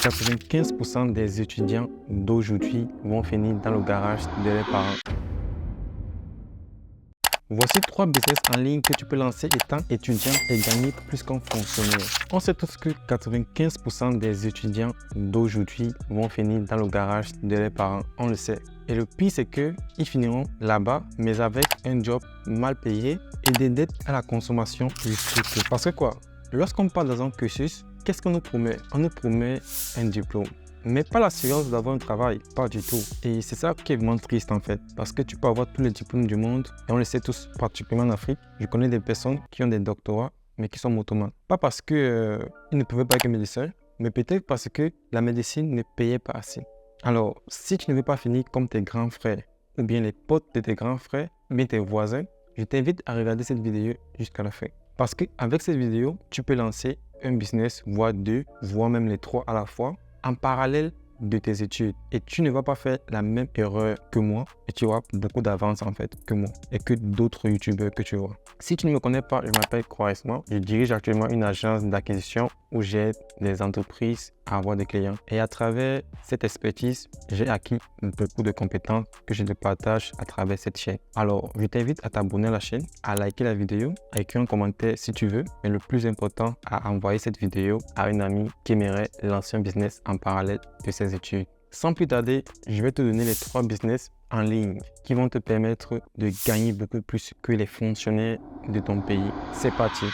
95% des étudiants d'aujourd'hui vont finir dans le garage de leurs parents. Voici 3 business en ligne que tu peux lancer étant étudiant et gagner plus qu'un fonctionnaire. On sait tous que 95% des étudiants d'aujourd'hui vont finir dans le garage de leurs parents. On le sait. Et le pire, c'est qu'ils finiront là-bas, mais avec un job mal payé et des dettes à la consommation plus strictes. Parce que quoi? Lorsqu'on part dans un cursus, qu'est-ce qu'on nous promet? On nous promet un diplôme. Mais pas l'assurance d'avoir un travail, pas du tout. Et c'est ça qui est vraiment triste en fait, parce que tu peux avoir tous les diplômes du monde, et on le sait tous, particulièrement en Afrique. Je connais des personnes qui ont des doctorats, mais qui sont motomanes. Pas parce qu'ils ne pouvaient pas être médecins, mais peut-être parce que la médecine ne payait pas assez. Alors, si tu ne veux pas finir comme tes grands frères, ou bien les potes de tes grands frères, ou bien tes voisins, je t'invite à regarder cette vidéo jusqu'à la fin. Parce qu'avec cette vidéo, tu peux lancer un business, voire 2, voire même les 3 à la fois, en parallèle de tes études. Et tu ne vas pas faire la même erreur que moi et tu auras beaucoup d'avance en fait que moi et que d'autres youtubeurs que tu vois. Si tu ne me connais pas, je m'appelle Croisement. Je dirige actuellement une agence d'acquisition où j'aide les entreprises à avoir des clients. Et à travers cette expertise, j'ai acquis beaucoup de compétences que je te partage à travers cette chaîne. Alors, je t'invite à t'abonner à la chaîne, à liker la vidéo, à écrire un commentaire si tu veux. Mais le plus important, à envoyer cette vidéo à une amie qui aimerait lancer un business en parallèle de ses études. Sans plus tarder, je vais te donner les 3 business en ligne qui vont te permettre de gagner beaucoup plus que les fonctionnaires de ton pays. C'est parti!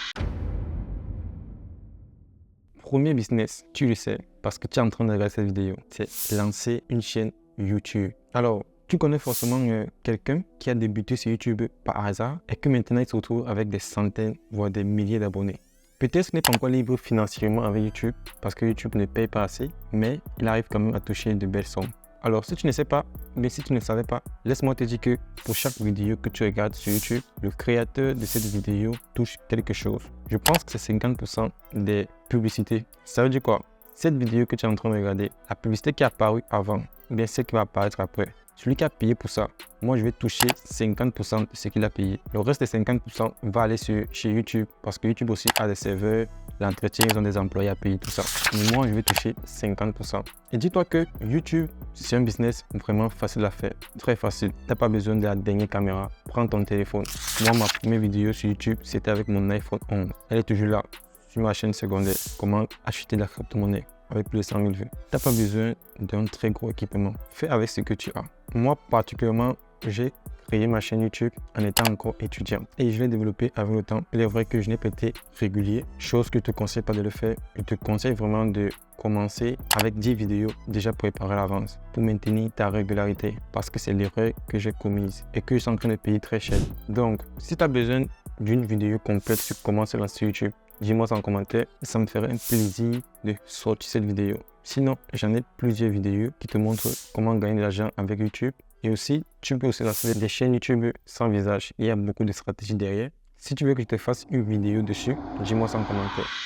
Premier business, tu le sais, parce que tu es en train de regarder cette vidéo, c'est lancer une chaîne YouTube. Alors, tu connais forcément quelqu'un qui a débuté sur YouTube par hasard et que maintenant il se retrouve avec des centaines, voire des milliers d'abonnés. Peut-être qu'il n'est pas encore libre financièrement avec YouTube parce que YouTube ne paye pas assez, mais il arrive quand même à toucher de belles sommes. Alors, si tu ne sais pas, mais si tu ne savais pas, laisse-moi te dire que pour chaque vidéo que tu regardes sur YouTube, le créateur de cette vidéo touche quelque chose. Je pense que c'est 50% des publicités. Ça veut dire quoi? Cette vidéo que tu es en train de regarder, la publicité qui est apparue avant, ou bien celle qui va apparaître après, celui qui a payé pour ça, moi je vais toucher 50% de ce qu'il a payé. Le reste des 50% va aller chez YouTube parce que YouTube aussi a des serveurs, l'entretien, ils ont des employés à payer, tout ça. Mais moi je vais toucher 50%. Et dis-toi que YouTube, c'est un business vraiment facile à faire, très facile. Tu n'as pas besoin de la dernière caméra, prends ton téléphone. Moi ma première vidéo sur YouTube, c'était avec mon iPhone 11. Elle est toujours là, sur ma chaîne secondaire. Comment acheter la crypto-monnaie avec plus de 100 000 vues. Tu n'as pas besoin d'un très gros équipement. Fais avec ce que tu as. Moi, particulièrement, j'ai créé ma chaîne YouTube en étant encore étudiant. Et je l'ai développée avec le temps. Il est vrai que je n'ai pas été régulier, chose que je ne te conseille pas de le faire. Je te conseille vraiment de commencer avec 10 vidéos déjà préparées à l'avance pour maintenir ta régularité. Parce que c'est l'erreur que j'ai commise et que je suis en train de payer très cher. Donc, si tu as besoin d'une vidéo complète sur comment se lancer sur YouTube, dis-moi en commentaire, ça me ferait un plaisir de sortir cette vidéo. Sinon, j'en ai plusieurs vidéos qui te montrent comment gagner de l'argent avec YouTube. Et aussi, tu peux aussi lancer des chaînes YouTube sans visage. Il y a beaucoup de stratégies derrière. Si tu veux que je te fasse une vidéo dessus, dis-moi en commentaire.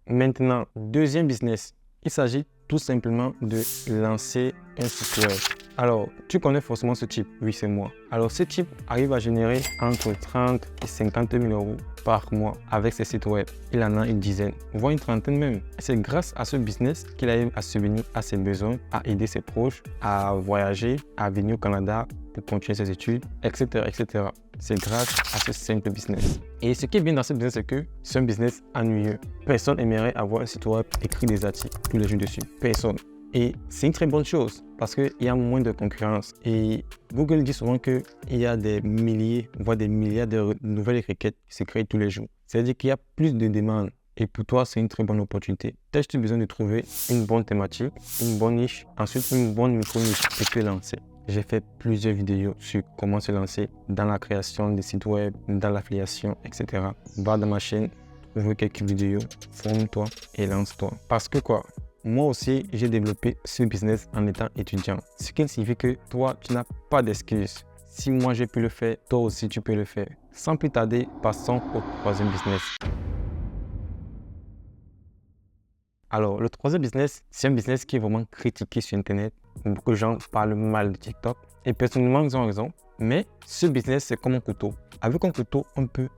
Maintenant, deuxième business. Il s'agit tout simplement de lancer un site web. Alors, tu connais forcément ce type. Oui, c'est moi. Alors, ce type arrive à générer entre 30 et 50 000 euros par mois avec ses sites web. Il en a une dizaine, voire une trentaine même. C'est grâce à ce business qu'il arrive à subvenir à ses besoins, à aider ses proches, à voyager, à venir au Canada pour continuer ses études, etc., etc. C'est grâce à ce simple business. Et ce qui est bien dans ce business, c'est que c'est un business ennuyeux. Personne aimerait avoir un site web, écrire des articles tous les jours dessus. Personne. Et c'est une très bonne chose parce qu'il y a moins de concurrence. Et Google dit souvent qu'il y a des milliers, voire des milliards de nouvelles requêtes qui se créent tous les jours. C'est-à-dire qu'il y a plus de demandes. Et pour toi, c'est une très bonne opportunité. Tu as juste besoin de trouver une bonne thématique, une bonne niche, ensuite une bonne micro-niche et te lancer. J'ai fait plusieurs vidéos sur comment se lancer dans la création des sites web, dans l'affiliation, etc. Va dans ma chaîne, trouve quelques vidéos, forme-toi et lance-toi. Parce que quoi? Moi aussi, j'ai développé ce business en étant étudiant. Ce qui signifie que toi, tu n'as pas d'excuses. Si moi j'ai pu le faire, toi aussi tu peux le faire. Sans plus tarder, passons au troisième business. Alors, le troisième business, c'est un business qui est vraiment critiqué sur Internet. Beaucoup de gens parlent mal de TikTok. Et personnellement, ils ont raison. Mais ce business, c'est comme un couteau. Avec un couteau, on peut...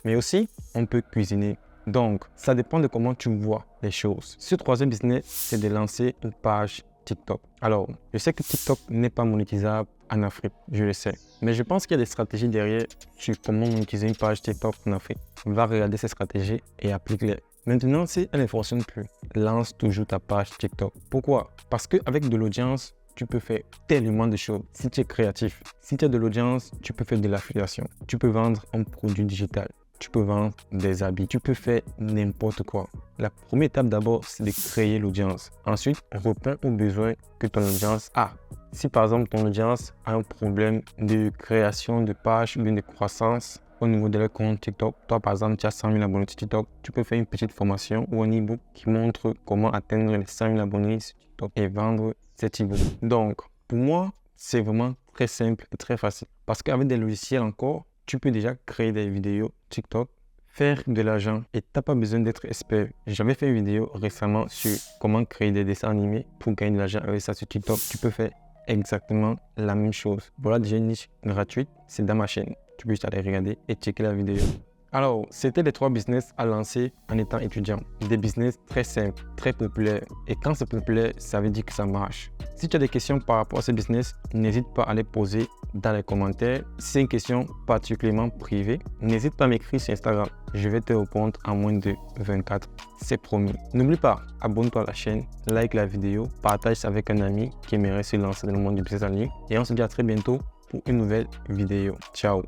Mais aussi, on peut cuisiner. Donc, ça dépend de comment tu vois les choses. Ce troisième business, c'est de lancer une page TikTok. Alors, je sais que TikTok n'est pas monétisable en Afrique, je le sais. Mais je pense qu'il y a des stratégies derrière sur comment monétiser une page TikTok en Afrique. Va regarder ces stratégies et applique-les. Maintenant, si elle ne fonctionne plus, lance toujours ta page TikTok. Pourquoi? Parce qu'avec de l'audience, tu peux faire tellement de choses. Si tu es créatif, si tu as de l'audience, tu peux faire de l'affiliation. Tu peux vendre un produit digital. Tu peux vendre des habits. Tu peux faire n'importe quoi. La première étape d'abord, c'est de créer l'audience. Ensuite, réponds aux besoins que ton audience a. Si par exemple, ton audience a un problème de création de page ou de croissance au niveau de leur compte TikTok, toi par exemple, tu as 100 000 abonnés sur TikTok, tu peux faire une petite formation ou un e-book qui montre comment atteindre les 100 000 abonnés sur TikTok et vendre cet e-book. Donc, pour moi, c'est vraiment très simple et très facile. Parce qu'avec des logiciels encore, tu peux déjà créer des vidéos TikTok, faire de l'argent et tu n'as pas besoin d'être expert. J'avais fait une vidéo récemment sur comment créer des dessins animés pour gagner de l'argent avec ça sur TikTok. Tu peux faire exactement la même chose. Voilà déjà une niche gratuite, c'est dans ma chaîne. Tu peux juste aller regarder et checker la vidéo. Alors, c'était les 3 business à lancer en étant étudiant. Des business très simples, très populaires. Et quand c'est populaire, ça veut dire que ça marche. Si tu as des questions par rapport à ce business, n'hésite pas à les poser dans les commentaires. Si c'est une question particulièrement privée, n'hésite pas à m'écrire sur Instagram. Je vais te répondre en moins de 24. C'est promis. N'oublie pas, abonne-toi à la chaîne, like la vidéo, partage ça avec un ami qui aimerait se lancer dans le monde du business en ligne. Et on se dit à très bientôt pour une nouvelle vidéo. Ciao!